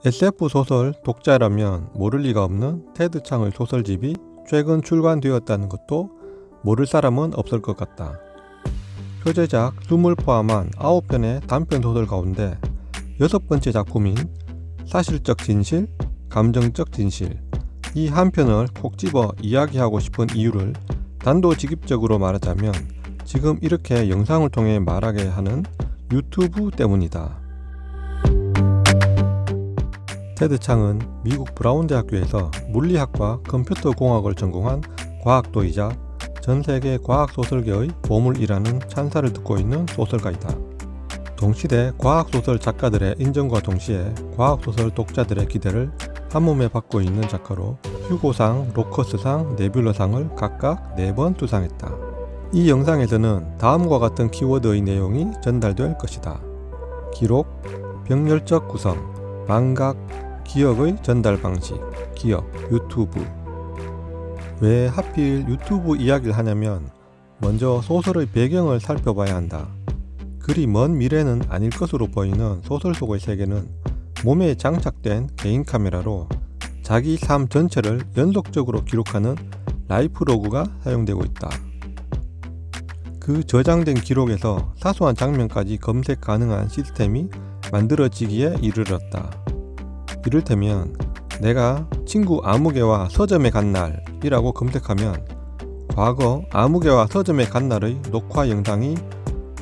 SF 소설 독자라면 모를 리가 없는 테드 창의 소설집이 최근 출간되었다는 것도 모를 사람은 없을 것 같다. 표제작 20을 포함한 9편의 단편 소설 가운데 6번째 작품인 사실적 진실, 감정적 진실, 이 한 편을 콕 집어 이야기하고 싶은 이유를 단도직입적으로 말하자면 지금 이렇게 영상을 통해 말하게 하는 유튜브 때문이다. 테드 창은 미국 브라운 대학교에서 물리학과 컴퓨터공학을 전공한 과학도이자 전세계 과학소설계의 보물이라는 찬사를 듣고 있는 소설가이다. 동시대 과학소설 작가들의 인정과 동시에 과학소설 독자들의 기대를 한몸에 받고 있는 작가로 휴고상, 로커스상, 네뷸러상을 각각 4번 수상했다. 이 영상에서는 다음과 같은 키워드의 내용이 전달될 것이다. 기록, 병렬적 구성, 망각, 기억의 전달 방식, 기억, 유튜브. 왜 하필 유튜브 이야기를 하냐면 먼저 소설의 배경을 살펴봐야 한다. 그리 먼 미래는 아닐 것으로 보이는 소설 속의 세계는 몸에 장착된 개인 카메라로 자기 삶 전체를 연속적으로 기록하는 라이프로그가 사용되고 있다. 그 저장된 기록에서 사소한 장면까지 검색 가능한 시스템이 만들어지기에 이르렀다. 이를테면 내가 친구 아무개와 서점에 간 날이라고 검색하면 과거 아무개와 서점에 간 날의 녹화 영상이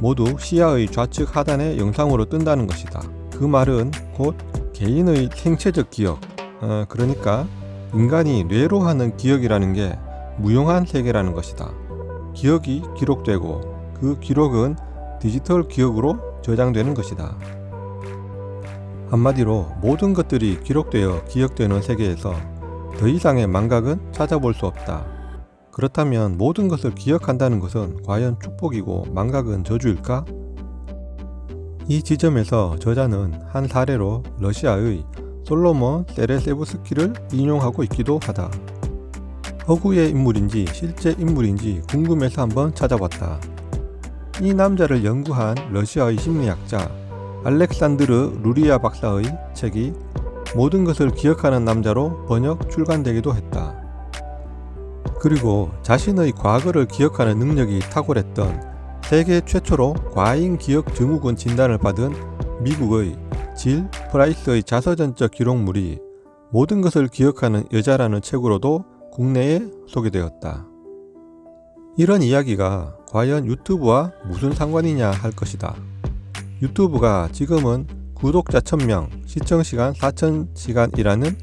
모두 시야의 좌측 하단에 영상으로 뜬다는 것이다. 그 말은 곧 개인의 생체적 기억, 그러니까 인간이 뇌로 하는 기억이라는 게 무용한 세계라는 것이다. 기억이 기록되고 그 기록은 디지털 기억으로 저장되는 것이다. 한마디로 모든 것들이 기록되어 기억되는 세계에서 더 이상의 망각은 찾아볼 수 없다. 그렇다면 모든 것을 기억한다는 것은 과연 축복이고 망각은 저주일까? 이 지점에서 저자는 한 사례로 러시아의 솔로몬 세레세브스키를 인용하고 있기도 하다. 허구의 인물인지 실제 인물인지 궁금해서 한번 찾아봤다. 이 남자를 연구한 러시아의 심리학자 알렉산드르 루리아 박사의 책이 모든 것을 기억하는 남자로 번역 출간되기도 했다. 그리고 자신의 과거를 기억하는 능력이 탁월했던 세계 최초로 과잉 기억 증후군 진단을 받은 미국의 질 프라이스의 자서전적 기록물이 모든 것을 기억하는 여자라는 책으로도 국내에 소개되었다. 이런 이야기가 과연 유튜브와 무슨 상관이냐 할 것이다. 유튜브가 지금은 구독자 1000명, 시청시간 4000시간이라는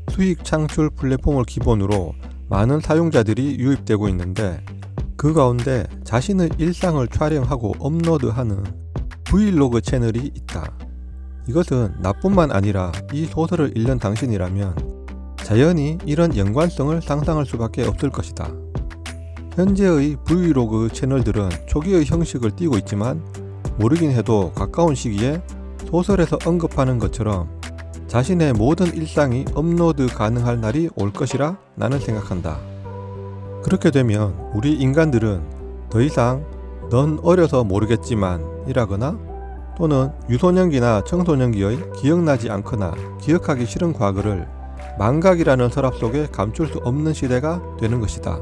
수익 창출 플랫폼을 기본으로 많은 사용자들이 유입되고 있는데 그 가운데 자신의 일상을 촬영하고 업로드하는 브이로그 채널이 있다. 이것은 나뿐만 아니라 이 소설을 읽는 당신이라면 자연히 이런 연관성을 상상할 수밖에 없을 것이다. 현재의 브이로그 채널들은 초기의 형식을 띠고 있지만 모르긴 해도 가까운 시기에 소설에서 언급하는 것처럼 자신의 모든 일상이 업로드 가능할 날이 올 것이라 나는 생각한다. 그렇게 되면 우리 인간들은 더 이상 넌 어려서 모르겠지만 이라거나 또는 유소년기나 청소년기의 기억나지 않거나 기억하기 싫은 과거를 망각이라는 서랍 속에 감출 수 없는 시대가 되는 것이다.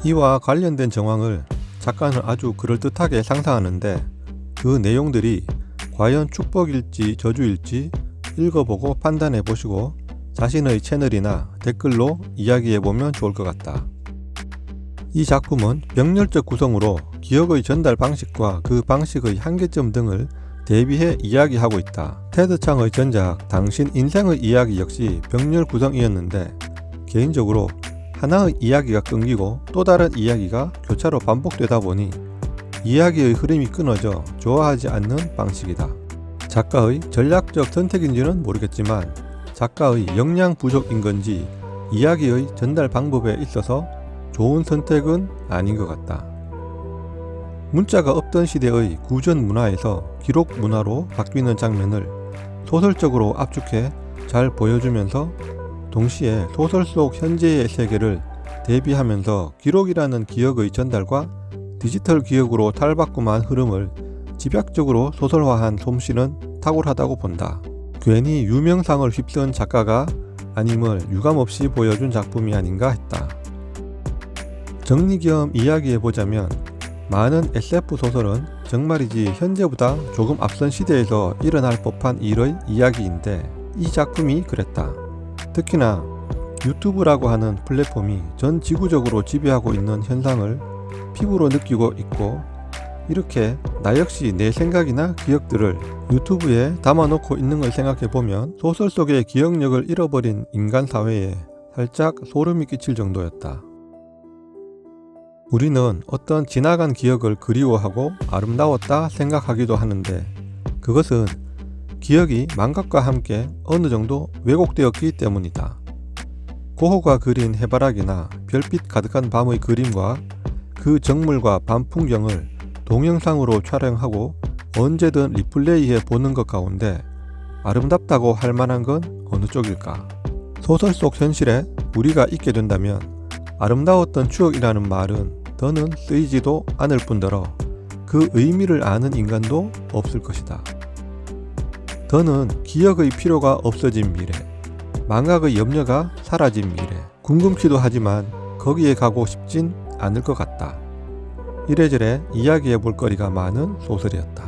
이와 관련된 정황을 작가는 아주 그럴듯하게 상상하는데 그 내용들이 과연 축복일지 저주일지 읽어보고 판단해 보시고 자신의 채널이나 댓글로 이야기해보면 좋을 것 같다. 이 작품은 병렬적 구성으로 기억의 전달 방식과 그 방식의 한계점 등을 대비해 이야기하고 있다. 테드 창의 전작 당신 인생의 이야기 역시 병렬 구성이었는데 개인적으로 하나의 이야기가 끊기고 또 다른 이야기가 교차로 반복되다 보니 이야기의 흐름이 끊어져 좋아하지 않는 방식이다. 작가의 전략적 선택인지는 모르겠지만 작가의 역량 부족인 건지 이야기의 전달 방법에 있어서 좋은 선택은 아닌 것 같다. 문자가 없던 시대의 구전 문화에서 기록 문화로 바뀌는 장면을 소설적으로 압축해 잘 보여주면서 동시에 소설 속 현재의 세계를 대비하면서 기록이라는 기억의 전달과 디지털 기억으로 탈바꿈한 흐름을 집약적으로 소설화한 솜씨는 탁월하다고 본다. 괜히 유명상을 휩쓴 작가가 아님을 유감없이 보여준 작품이 아닌가 했다. 정리 겸 이야기해보자면 많은 SF 소설은 정말이지 현재보다 조금 앞선 시대에서 일어날 법한 일의 이야기인데 이 작품이 그랬다. 특히나 유튜브라고 하는 플랫폼이 전 지구적으로 지배하고 있는 현상을 피부로 느끼고 있고, 이렇게 나 역시 내 생각이나 기억들을 유튜브에 담아놓고 있는 걸 생각해보면 소설 속의 기억력을 잃어버린 인간 사회에 살짝 소름이 끼칠 정도였다. 우리는 어떤 지나간 기억을 그리워하고 아름다웠다 생각하기도 하는데, 그것은 기억이 망각과 함께 어느 정도 왜곡되었기 때문이다. 고호가 그린 해바라기나 별빛 가득한 밤의 그림과 그 정물과 밤 풍경을 동영상으로 촬영하고 언제든 리플레이해 보는 것 가운데 아름답다고 할 만한 건 어느 쪽일까? 소설 속 현실에 우리가 있게 된다면 아름다웠던 추억이라는 말은 더는 쓰이지도 않을 뿐더러 그 의미를 아는 인간도 없을 것이다. 더는 기억의 필요가 없어진 미래, 망각의 염려가 사라진 미래, 궁금키도 하지만 거기에 가고 싶진 않을 것 같다. 이래저래 이야기해 볼 거리가 많은 소설이었다.